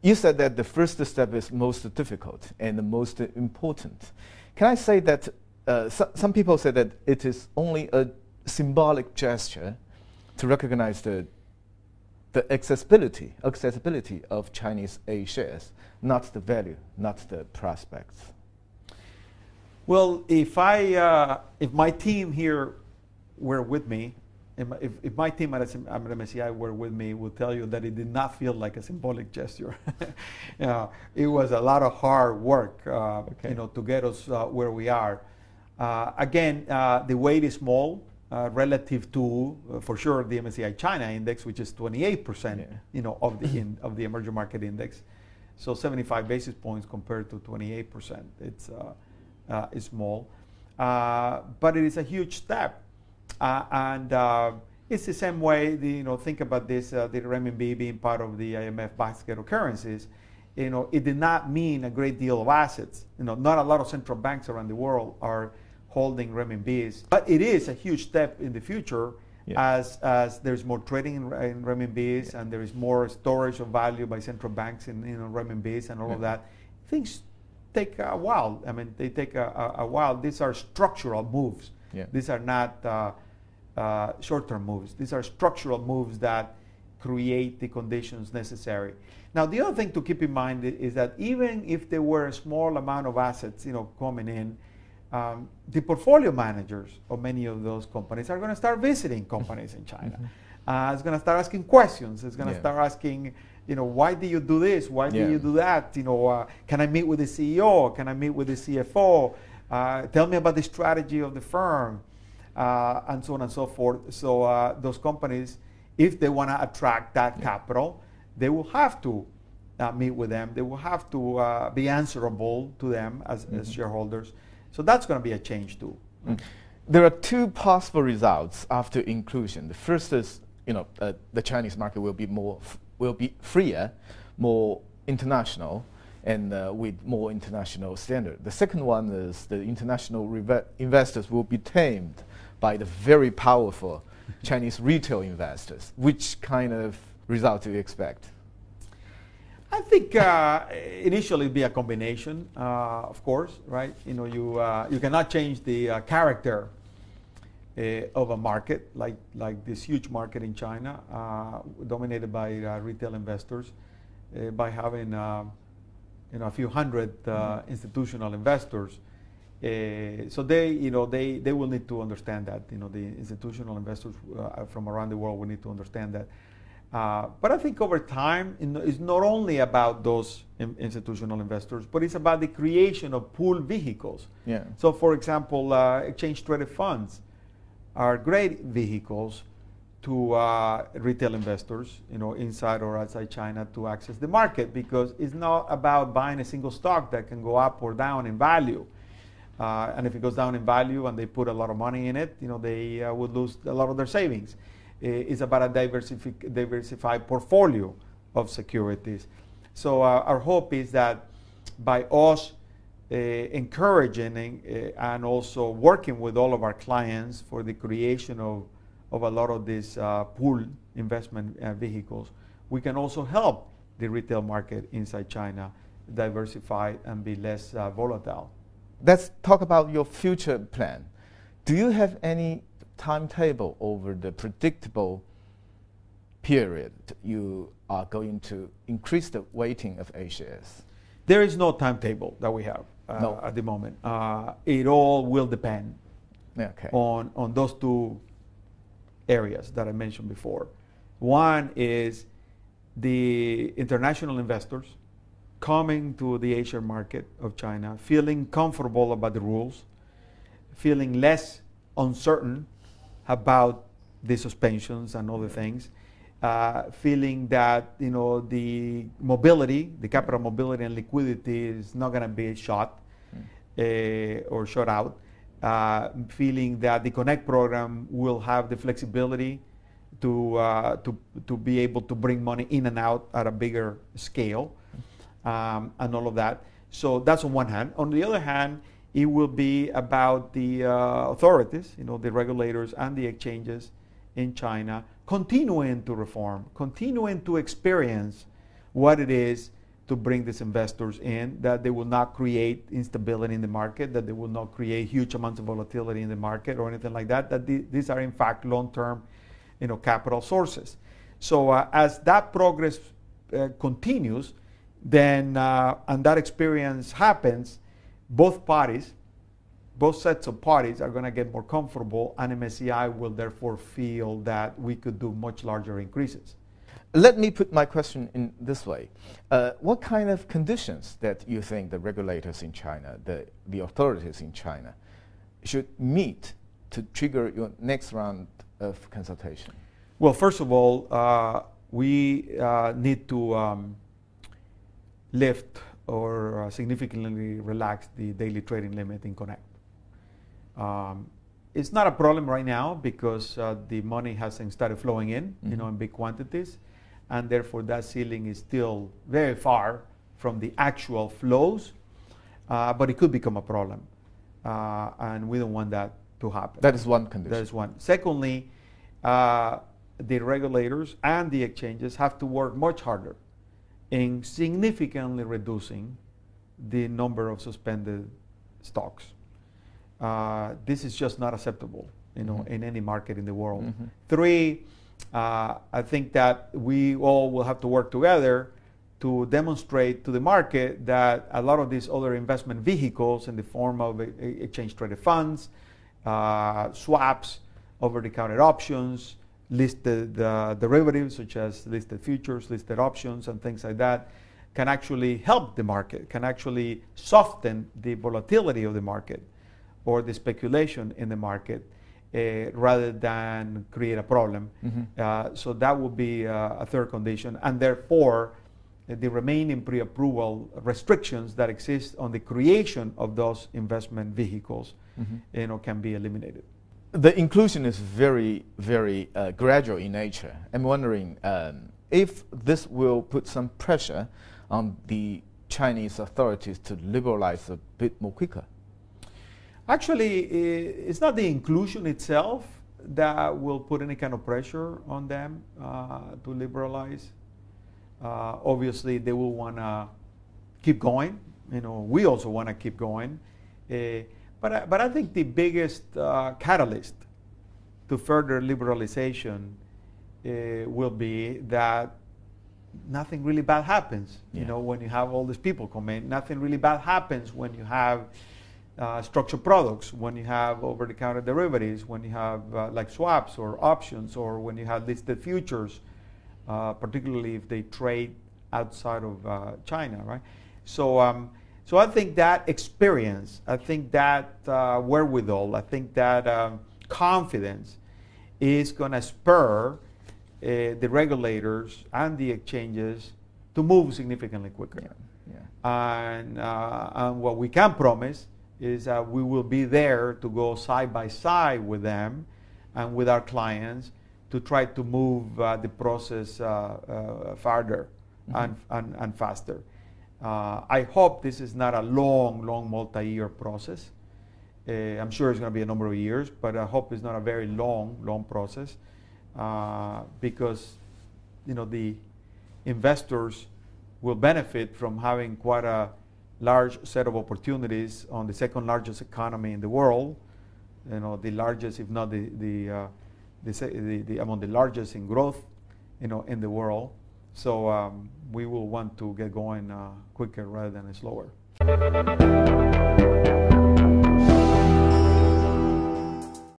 You said that the first step is most difficult and the most important. Can I say that some people say that it is only a symbolic gesture to recognize the accessibility of Chinese A shares, not the value, not the prospects? Well, if my team here were with me, if my team at MSCI were with me, would tell you that it did not feel like a symbolic gesture. It was a lot of hard work, to get us where we are. Again, the weight is small relative to, for sure, the MSCI China index, which is 28%, of the emerging market index. So 75 basis points compared to 28%. It's small, but it is a huge step. And it's the same way, think about this, the renminbi being part of the IMF basket of currencies. It did not mean a great deal of assets. Not a lot of central banks around the world are holding renminbis. But it is a huge step in the future as there's more trading in renminbis and there is more storage of value by central banks in renminbis and all of that. Things take a while. I mean, they take a while. These are structural moves. These are not short-term moves. These are structural moves that create the conditions necessary. Now, the other thing to keep in mind is that even if there were a small amount of assets, coming in, the portfolio managers of many of those companies are going to start visiting companies in China. It's going to start asking questions. It's going to start asking, why do you do this? Why do you do that? Can I meet with the CEO? Can I meet with the CFO? Tell me about the strategy of the firm, and so on and so forth. So those companies, if they want to attract that capital, they will have to meet with them. They will have to be answerable to them as shareholders. So that's going to be a change too. There are two possible results after inclusion. The first is, the Chinese market will be freer, more international, and with more international standard. The second one is the international investors will be tamed by the very powerful Chinese retail investors. Which kind of result do you expect? I think initially it'd be a combination, of course, right? You cannot change the character of a market like this huge market in China, dominated by retail investors, by having a few hundred institutional investors. So they will need to understand that. The institutional investors from around the world will need to understand that. But I think over time, it's not only about those institutional investors, but it's about the creation of pool vehicles. So, for example, exchange-traded funds are great vehicles to retail investors, inside or outside China, to access the market, because it's not about buying a single stock that can go up or down in value. And if it goes down in value and they put a lot of money in it, they would lose a lot of their savings. It's about a diversified portfolio of securities. So our hope is that by us encouraging and also working with all of our clients for the creation of a lot of these pool investment vehicles, we can also help the retail market inside China diversify and be less volatile. Let's talk about your future plan. Do you have any timetable over the predictable period you are going to increase the weighting of A shares? There is no timetable that we have at the moment. It all will depend on those two areas that I mentioned before. One is the international investors coming to the Asian market of China, feeling comfortable about the rules, feeling less uncertain about the suspensions and other things, feeling that the mobility, the capital mobility and liquidity is not going to be shot or shut out, feeling that the Connect program will have the flexibility to be able to bring money in and out at a bigger scale, and all of that. So that's on one hand. On the other hand, it will be about the authorities, the regulators and the exchanges in China continuing to reform, continuing to experience what it is to bring these investors in, that they will not create instability in the market, that they will not create huge amounts of volatility in the market or anything like that, that these are in fact long-term, capital sources. So as that progress continues, then, and that experience happens, both sets of parties are going to get more comfortable, and MSCI will therefore feel that we could do much larger increases. Let me put my question in this way. What kind of conditions that you think the regulators in China, the authorities in China, should meet to trigger your next round of consultation? Well, first of all, we need to lift or significantly relax the daily trading limit in Connect. It's not a problem right now because the money hasn't started flowing in, in big quantities, and therefore that ceiling is still very far from the actual flows, but it could become a problem, and we don't want that to happen. That is one condition. That is one. Secondly, the regulators and the exchanges have to work much harder in significantly reducing the number of suspended stocks. This is just not acceptable, in any market in the world. Three, I think that we all will have to work together to demonstrate to the market that a lot of these other investment vehicles in the form of exchange-traded funds, swaps, over-the-counter options, listed derivatives such as listed futures, listed options, and things like that, can actually help the market, can actually soften the volatility of the market or the speculation in the market, rather than create a problem. So that would be a third condition, and therefore the remaining pre-approval restrictions that exist on the creation of those investment vehicles can be eliminated. The inclusion is very, very gradual in nature. I'm wondering if this will put some pressure on the Chinese authorities to liberalize a bit more quicker. Actually, it's not the inclusion itself that will put any kind of pressure on them to liberalize. Obviously, they will want to keep going. We also want to keep going. But I think the biggest catalyst to further liberalization will be that nothing really bad happens. When you have all these people come in, nothing really bad happens when you have structured products, when you have over-the-counter derivatives, when you have like swaps or options, or when you have listed futures, particularly if they trade outside of China, right? So I think that experience, I think that wherewithal, I think that confidence is going to spur the regulators and the exchanges to move significantly quicker. And what we can promise is that we will be there to go side by side with them and with our clients to try to move the process farther and faster. I hope this is not a long multi-year process. I'm sure it's going to be a number of years, but I hope it's not a very long process, because the investors will benefit from having quite a large set of opportunities on the second largest economy in the world, the largest, if not the among the largest in growth, in the world. So we will want to get going quicker rather than slower.